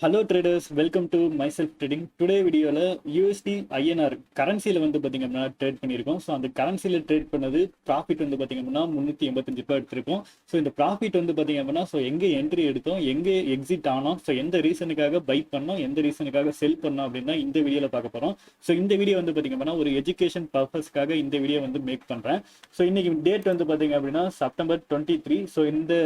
Hello traders, welcome to my self trading. Today வீடியோவில் USD INR கரன்சியில் வந்து பார்த்திங்க அப்படின்னா ட்ரேட் பண்ணியிருக்கோம். ஸோ அந்த கரன்சியில் ட்ரேட் பண்ணது ப்ராஃபிட் வந்து பார்த்திங்க அப்படின்னா 385 ரூபாய் எடுத்திருக்கோம். ஸோ இந்த ப்ராஃபிட் வந்து பார்த்திங்க அப்படின்னா எங்கே என்ட்ரி எடுத்தோம், எங்கே எக்ஸிட் ஆனோம், ஸோ எந்த ரீசனுக்காக பை பண்ணோம், எந்த ரீசனுக்காக செல் பண்ணோம் அப்படின்னா இந்த வீடியோவில் பார்க்க போகிறோம். ஸோ இந்த வீடியோ வந்து பார்த்திங்க அப்படின்னா ஒரு எஜுகேஷன் பர்பஸ்க்காக இந்த வீடியோ வந்து மேக் பண்ணுறேன். ஸோ இன்றைக்கி டேட் வந்து பார்த்திங்க அப்படின்னா September 23. ஸோ இந்த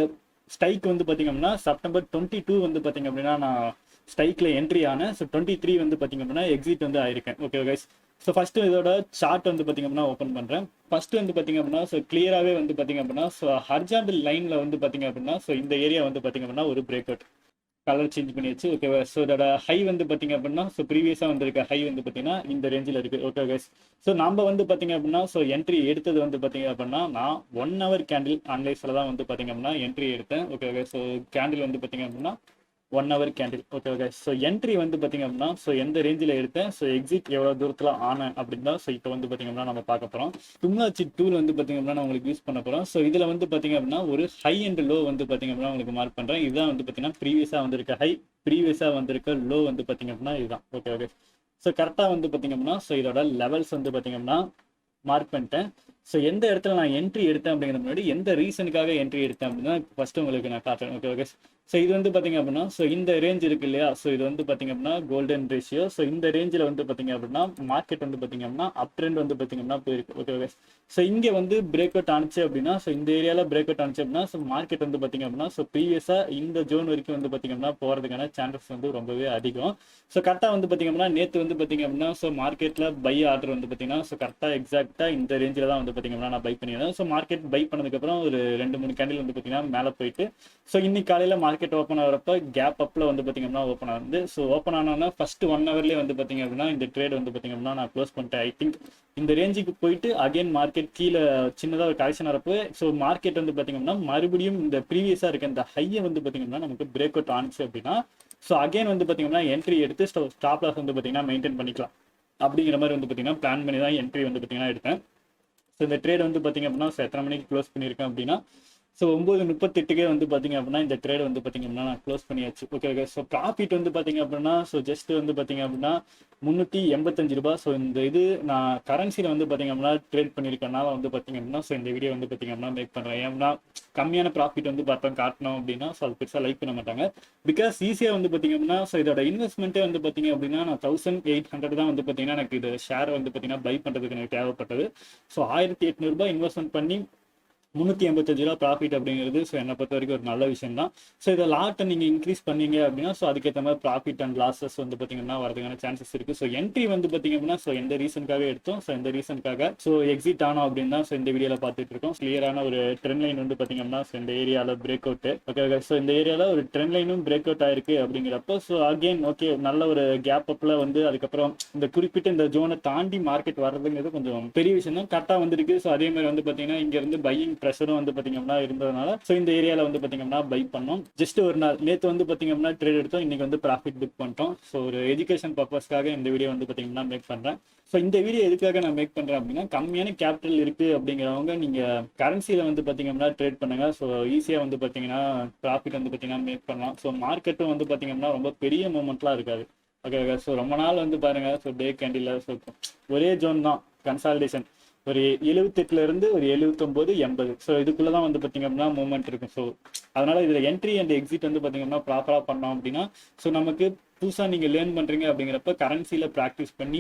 ஸ்ட்ரைக் வந்து பார்த்திங்க அப்படின்னா September 22 வந்து பார்த்திங்க அப்படின்னா நான் ஸ்ட்ரைக்கில் என்ட்ரி ஆனேன். ஸோ 23 வந்து பார்த்திங்க அப்படின்னா எக்ஸிட் வந்து ஆயிருக்கேன். ஓகே கைஸ், ஸோ ஃபஸ்ட்டு இதோட சார்ட் வந்து பார்த்திங்க அப்படின்னா ஓப்பன் பண்ணுறேன். ஃபஸ்ட்டு வந்து பார்த்திங்க அப்படின்னா கிளியராகவே வந்து பார்த்திங்க அப்படின்னா ஹரிசாண்டல் லைனில் வந்து பார்த்திங்க அப்படின்னா இந்த ஏரியா வந்து பார்த்திங்க அப்படின்னா ஒரு பிரேக் அவுட் கலர் சேஞ்ச் பண்ணியாச்சு. ஓகேவா, ஸோ இதோட ஹை வந்து பார்த்திங்க அப்படின்னா ப்ரீவியஸாக வந்திருக்க ஹை வந்து பார்த்தீங்கன்னா இந்த ரேஞ்சில் இருக்குது. ஓகே கைஸ், ஸோ நம்ம வந்து பார்த்திங்க அப்படின்னா என்ட்ரி எடுத்தது வந்து பார்த்திங்க அப்படின்னா நான் 1 hour கேண்டில் அனலைஸில் தான் வந்து பார்த்திங்க அப்படின்னா என்ட்ரி எடுத்தேன். ஓகே கைஸ், ஸோ கேண்டில் வந்து பார்த்திங்க அப்படின்னா 1 hour candle. Okay okay, so entry வந்து பார்த்திங்க அப்படின்னா எந்த ரேஞ்சில் எடுத்தேன், எக்ஸிட் எவ்வளோ தூரத்தில் ஆனேன் அப்படின்னு தான் இப்போ வந்து பார்த்திங்க அப்படின்னா நம்ம பார்க்க போகிறோம். தும்லாச்சி டூல் வந்து பார்த்திங்க அப்படின்னா நான் உங்களுக்கு யூஸ் பண்ண போகிறோம். ஸோ இதில் வந்து பார்த்திங்க அப்படின்னா ஒரு ஹை அண்ட் லோ வந்து பார்த்திங்க அப்படின்னா உங்களுக்கு மார்க் பண்ணுறேன். இதுதான் வந்து பார்த்திங்கன்னா ப்ரீவியஸாக வந்திருக்க ஹை, ப்ரீவியஸாக வந்திருக்க லோ வந்து பார்த்திங்க அப்படின்னா இதுதான். ஓகே ஓகே, ஸோ கரெக்டாக வந்து பார்த்திங்க அப்படின்னா இதோட லெவல்ஸ் வந்து பார்த்திங்க அப்படின்னா மார்க் பண்ணிட்டேன். ஸோ எந்த இடத்துல நான் என்ட்ரி எடுத்தேன் அப்படிங்கிற முன்னாடி எந்த ரீசனுக்காக என்ட்ரி எடுத்தேன் அப்படின்னா ஃபர்ஸ்ட் உங்களுக்கு நான் காட்டுறேன். ஓகே ஓகே, ஸோ இது வந்து பார்த்திங்க அப்படின்னா இந்த ரேஞ்ச் இருக்கு இல்லையா, ஸோ இது வந்து பார்த்திங்க அப்படின்னா கோல்டன் ரேஷியோ. ஸோ இந்த ரேஞ்சில் வந்து பார்த்திங்க அப்படின்னா மார்க்கெட் வந்து பார்த்திங்க அப்படின்னா அப் ட்ரெண்ட் வந்து பார்த்திங்க அப்படின்னா போயிருக்கு. ஓகே ஓகே, ஸோ இங்கே வந்து பிரேக் அவுட் ஆனிச்சு அப்படின்னா இந்த ஏரியாவில் பிரேக் அவுட் ஆனிச்சு அப்படின்னா மார்க்கெட் வந்து பார்த்திங்க அப்படின்னா ப்ரீவியஸாக இந்த ஜோன் வரைக்கும் வந்து பார்த்திங்க அப்படின்னா போகிறதுக்கான சான்சஸ் வந்து ரொம்பவே அதிகம். ஸோ கரெக்டாக வந்து பார்த்திங்க அப்படின்னா நேற்று வந்து பார்த்திங்க அப்படின்னா மார்க்கெட்டில் பை ஆர்டர் வந்து பார்த்திங்கன்னா கரெக்டாக எக்ஸாக்டாக இந்த ரேஞ்சில் தான் வந்து பார்த்திங்க அப்படின்னா நான் பை பண்ணியிருந்தேன். ஸோ மார்க்கெட் பை பண்ணதுக்கப்புறம் ஒரு 2-3 கேண்டில் வந்து பார்த்திங்கன்னா மேலே போயிட்டு இன்னைக்கு காலையில் மார்க்கெட் ஓப்பன் ஆகிறப்ப கேப் அப்பில் வந்து பார்த்திங்கன்னா ஓப்பன் ஆகுது. ஸோ ஓப்பன் ஆனோன்னா ஃபர்ஸ்ட் 1 hourலேயே வந்து பார்த்திங்க அப்படின்னா இந்த ட்ரேட் வந்து பார்த்திங்க அப்படின்னா நான் க்ளோஸ் பண்ணிட்டேன். ஐ திங்க் இந்த ரேஞ்சுக்கு போயிட்டு அகைன் மார்க்கெட் கீழே சின்னதாக ஒரு கரெக்ஷன் வரப்போ மார்க்கெட் வந்து பார்த்திங்க அப்படின்னா மறுபடியும் இந்த ப்ரீவியஸாக இருக்க இந்த ஹையை வந்து பார்த்திங்கன்னா நமக்கு பிரேக் அவுட் ஆனிச்சு அப்படின்னா அகைன் வந்து பார்த்திங்கன்னா என்ட்ரி எடுத்து ஸ்டாப் லாஸ் வந்து பார்த்திங்கன்னா மெயின்டைன் பண்ணிக்கலாம் அப்படிங்கிற மாதிரி வந்து பார்த்திங்கன்னா பிளான் பண்ணி தான் என்ட்ரி வந்து பார்த்திங்கன்னா எடுத்தேன். இந்த ட்ரேட் வந்து பார்த்திங்க அப்படின்னா எத்தனை மணிக்கு க்ளோஸ் பண்ணியிருக்கேன் அப்படின்னா 9:38 வந்து பார்த்திங்க அப்படின்னா இந்த ட்ரேட் வந்து பார்த்திங்க அப்படின்னா நான் க்ளோஸ் பண்ணியாச்சு. ஓகே ஓகே, ஸோ ப்ராஃபிட் வந்து பார்த்திங்க அப்படின்னா ஜஸ்ட் வந்து பார்த்திங்க அப்படின்னா 385 ரூபாய். இந்த இது நான் கரன்சியில் வந்து பார்த்திங்க அப்படின்னா ட்ரேட் பண்ணியிருக்கனால வந்து பார்த்திங்க அப்படின்னா இந்த வீடியோ வந்து பார்த்திங்க அப்படின்னா மேக் பண்ணுறேன். ஏன்னா கம்மியான ப்ராஃபிட் வந்து காட்டணும் அப்படின்னா அது பெருசாக லைக் பண்ண மாட்டாங்க. பிகாஸ் ஈஸியாக வந்து பார்த்திங்க அப்படின்னா இதோட இன்வெஸ்ட்மெண்ட்டே வந்து பார்த்திங்க அப்படின்னா நான் 1800 தான் வந்து பார்த்திங்கன்னா எனக்கு இது ஷேர் வந்து பார்த்திங்கன்னா பை பண்ணுறதுக்கு எனக்கு தேவைப்பட்டது. 1800 ரூபாய் இன்வெஸ்ட்மெண்ட் பண்ணி 385 ரூபா ப்ராஃபிட் அப்படிங்கிறது என்னை பொறுத்த வரைக்கும் ஒரு நல்ல விஷயம் தான். இதை லாட்டை நீங்கள் இன்க்ரீஸ் பண்ணீங்க அப்படின்னா அதுக்கேற்ற மாதிரி ப்ராஃபிட் அண்ட் லாஸஸ் வந்து பார்த்தீங்கன்னா வரதுக்கான சான்சஸ் இருக்குது. என்ட்ரி வந்து பார்த்தீங்க அப்படின்னா எந்த ரீசனுக்காக எடுத்தோம், எந்த ரீசனுக்காக எக்ஸிட் ஆனோம் அப்படின்னு தான் இந்த வீடியோவில் பார்த்துட்டு இருக்கோம். கிளியரான ஒரு ட்ரெண்ட் லைன் வந்து பார்த்தீங்கன்னா இந்த ஏரியாவில் பிரேக் அவுட். ஓகே, இந்த ஏரியாவில் ஒரு ட்ரெண்ட் லைனும் பிரேக் அவுட் ஆயிருக்கு அப்படிங்கிறப்போ அகெயின் ஓகே நல்ல ஒரு கேப் அப்பில் வந்து அதுக்கப்புறம் இந்த குறிப்பிட்ட இந்த ஜோனை தாண்டி மார்க்கெட் வர்றதுங்கிறது கொஞ்சம் பெரிய விஷயம் தான். கரெக்டாக வந்துருக்கு. அதே மாதிரி வந்து பார்த்தீங்கன்னா இங்கேருந்து பையிங் ப்ரெஷரும் வந்து பார்த்தீங்கன்னா இருந்ததுனால இந்த ஏரியாவில் வந்து பார்த்தீங்கன்னா பை பண்ணோம். ஜஸ்ட் ஒரு நாள் நேற்று வந்து பார்த்தீங்கன்னா ட்ரேட் எடுத்தோம், இன்னைக்கு வந்து ப்ராஃபிட் புக் பண்ணிட்டோம். ஒரு எஜுகேஷன் பர்பஸ்க்காக இந்த வீடியோ வந்து பார்த்தீங்கன்னா மேக் பண்ணுறேன். இந்த வீடியோ எதுக்காக நான் மேக் பண்ணுறேன் அப்படின்னா கம்மியான கேபிட்டல் இருக்குது அப்படிங்கிறவங்க நீங்கள் கரன்சியில் வந்து பார்த்தீங்கன்னா ட்ரேட் பண்ணுங்க. ஈஸியாக வந்து பார்த்தீங்கன்னா ப்ராஃபிட் வந்து பார்த்தீங்கன்னா மேக் பண்ணலாம். மார்க்கெட்டும் வந்து பார்த்தீங்கன்னா ரொம்ப பெரிய மூமெண்ட்லாம் இருக்காது. ஓகே ஓகே, ரொம்ப நாள் வந்து பாருங்க டே கேண்டில் ஒரே ஜோன் தான் கன்சாலிடேஷன் ஒரு 78 இருந்து ஒரு 79, 80. இதுக்குள்ள தான் வந்து பார்த்தீங்க அப்படின்னா மூவ்மெண்ட் இருக்கும். அதனால இதில் என்ட்ரி அண்ட் எக்ஸிட் வந்து பார்த்தீங்கன்னா ப்ராப்பராக பண்ணோம் அப்படின்னா நமக்கு புதுசாக நீங்கள் லேர்ன் பண்ணுறீங்க அப்படிங்கிறப்ப கரன்சியில் ப்ராக்டிஸ் பண்ணி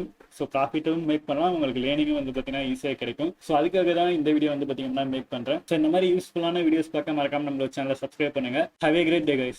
ப்ராஃபிட்டும் மேக் பண்ணலாம், உங்களுக்கு லேர்னிங்கும் வந்து பார்த்தீங்கன்னா ஈஸியாக கிடைக்கும். அதுக்காக தான் இந்த வீடியோ வந்து பார்த்தீங்கன்னா மேக் பண்ணுறேன். இந்த மாதிரி யூஸ்ஃபுல்லான வீடியோஸ் பார்க்க மறக்காம நம்மளோட சேனலை சப்ஸ்கிரைப் பண்ணுங்க. Have a great day guys.